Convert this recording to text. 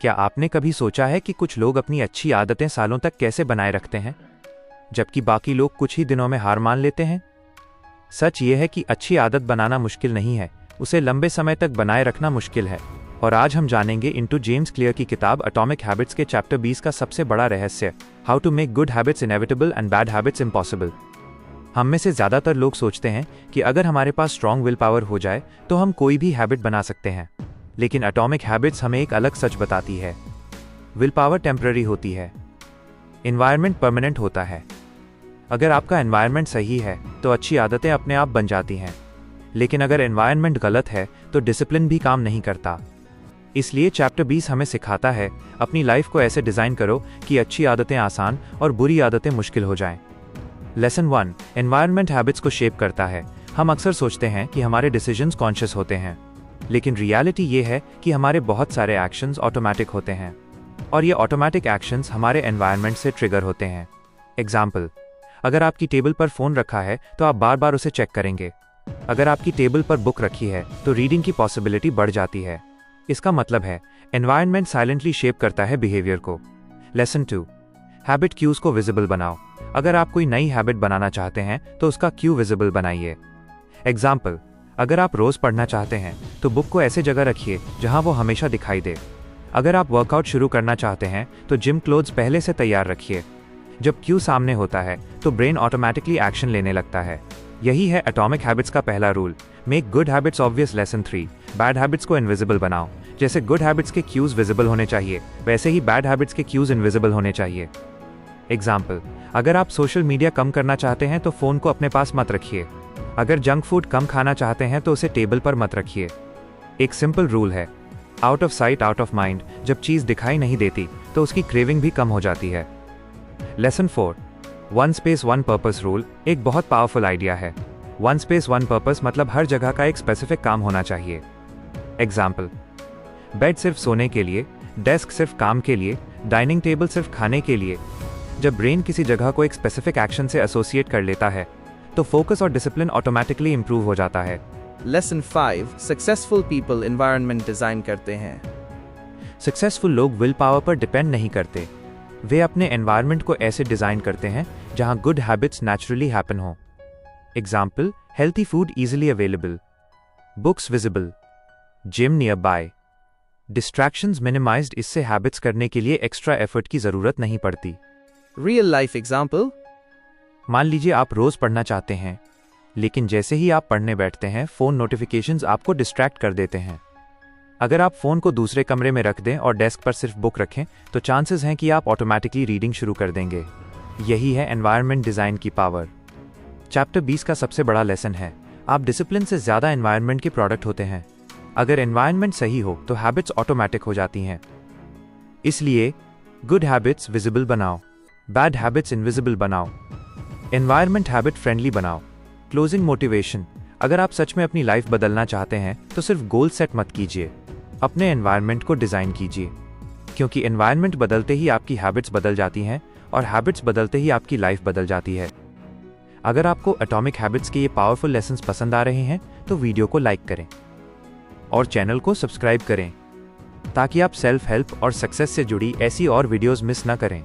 क्या आपने कभी सोचा है कि कुछ लोग अपनी अच्छी आदतें सालों तक कैसे बनाए रखते हैं, जबकि बाकी लोग कुछ ही दिनों में हार मान लेते हैं? सच ये है कि अच्छी आदत बनाना मुश्किल नहीं है, उसे लंबे समय तक बनाए रखना मुश्किल है। और आज हम जानेंगे इनटू जेम्स क्लियर की किताब एटॉमिक हैबिट्स के चैप्टर 20 का सबसे बड़ा रहस्य, how to make good habits inevitable and bad habits impossible. हम में से ज़्यादातर लोग सोचते हैं कि अगर हमारे पास स्ट्रॉन्ग विल पावर हो जाए तो हम कोई भी हैबिट बना सकते हैं, लेकिन एटॉमिक हैबिट्स हमें एक अलग सच बताती है। विल पावर टेम्पररी होती है, एनवायरनमेंट परमानेंट होता है। अगर आपका एनवायरनमेंट सही है तो अच्छी आदतें अपने आप बन जाती हैं, लेकिन अगर एनवायरनमेंट गलत है तो डिसिप्लिन भी काम नहीं करता। इसलिए चैप्टर 20 हमें सिखाता है, अपनी लाइफ को ऐसे डिज़ाइन करो कि अच्छी आदतें आसान और बुरी आदतें मुश्किल हो जाएं। लेसन 1, एनवायरनमेंट हैबिट्स को शेप करता है। हम अक्सर सोचते हैं कि हमारे डिसीजंस कॉन्शियस होते हैं, लेकिन रियलिटी ये है कि हमारे बहुत सारे एक्शंस ऑटोमेटिक होते हैं, और ये ऑटोमेटिक एक्शंस हमारे एनवायरनमेंट से ट्रिगर होते हैं। एग्जाम्पल, अगर आपकी टेबल पर फ़ोन रखा है तो आप बार बार उसे चेक करेंगे। अगर आपकी टेबल पर बुक रखी है तो रीडिंग की पॉसिबिलिटी बढ़ जाती है। इसका मतलब है एनवायरनमेंट साइलेंटली शेप करता है बिहेवियर को। लेसन 2, हैबिट क्यूज को विजिबल बनाओ। अगर आप कोई नई हैबिट बनाना चाहते हैं तो उसका क्यू विजिबल बनाइए। एग्जाम्पल, अगर आप रोज़ पढ़ना चाहते हैं तो बुक को ऐसे जगह रखिए जहां वो हमेशा दिखाई दे। अगर आप वर्कआउट शुरू करना चाहते हैं तो जिम क्लोथ्स पहले से तैयार रखिए। जब क्यू सामने होता है तो ब्रेन ऑटोमेटिकली एक्शन लेने लगता है। यही है एटॉमिक हैबिट्स का पहला rule, make good habits obvious. Lesson 3, bad habits को इनविजिबल बनाओ। जैसे गुड हैबिट्स के क्यूज विजिबल होने चाहिए, वैसे ही बैड हैबिट्स के क्यूज इनविजिबल होने चाहिए। एग्जाम्पल, अगर आप सोशल मीडिया कम करना चाहते हैं तो फ़ोन को अपने पास मत रखिए। अगर जंक फूड कम खाना चाहते हैं तो उसे टेबल पर मत रखिए। एक सिंपल रूल है, out of sight out of mind. जब चीज़ दिखाई नहीं देती तो उसकी क्रेविंग भी कम हो जाती है। Lesson 4, one space one purpose rule एक बहुत पावरफुल आइडिया है। वन स्पेस वन पर्पस मतलब हर जगह का एक स्पेसिफिक काम होना चाहिए। एग्जाम्पल, बेड सिर्फ सोने के लिए, डेस्क सिर्फ काम के लिए, डाइनिंग टेबल सिर्फ खाने के लिए। जब ब्रेन किसी जगह को एक स्पेसिफिक एक्शन से एसोसिएट कर लेता है तो फोकस और डिसिप्लिन ऑटोमेटिकली इंप्रूव हो जाता है। Lesson 5, successful people environment design करते हैं। सक्सेसफुल लोग विल पावर पर डिपेंड नहीं करते, वे अपने एनवायरनमेंट को ऐसे डिजाइन करते हैं जहां गुड हैबिट्स नेचुरली हैपन हो। Example, healthy food easily available, books visible, gym near by, distractions minimised. इससे हैबिट्स करने के लिए एक्स्ट्रा एफर्ट की जरूरत नहीं पड़ती। रियल लाइफ एग्जाम्पल, मान लीजिए आप रोज पढ़ना चाहते हैं, लेकिन जैसे ही आप पढ़ने बैठते हैं फोन नोटिफिकेशंस आपको डिस्ट्रैक्ट कर देते हैं। अगर आप फोन को दूसरे कमरे में रख दें और डेस्क पर सिर्फ बुक रखें तो चांसेस हैं कि आप ऑटोमेटिकली रीडिंग शुरू कर देंगे। यही है एनवायरनमेंट डिजाइन की पावर। चैप्टर 20 का सबसे बड़ा लेसन है, आप डिसिप्लिन से ज्यादा एनवायरनमेंट के प्रोडक्ट होते हैं। अगर एनवायरनमेंट सही हो तो हैबिट्स ऑटोमेटिक हो जाती हैं। इसलिए गुड हैबिट्स विजिबल बनाओ, बैड हैबिट्स इनविजिबल बनाओ, एनवायरनमेंट हैबिट फ्रेंडली बनाओ। क्लोजिंग मोटिवेशन, अगर आप सच में अपनी लाइफ बदलना चाहते हैं तो सिर्फ गोल सेट मत कीजिए, अपने एनवायरनमेंट को डिजाइन कीजिए, क्योंकि एनवायरनमेंट बदलते ही आपकी हैबिट्स बदल जाती हैं और हैबिट्स बदलते ही आपकी लाइफ बदल जाती है। अगर आपको एटॉमिक हैबिट्स के ये पावरफुल लेसन्स पसंद आ रहे हैं तो वीडियो को लाइक करें और चैनल को सब्सक्राइब करें ताकि आप सेल्फ हेल्प और सक्सेस से जुड़ी ऐसी और वीडियोस मिस ना करें।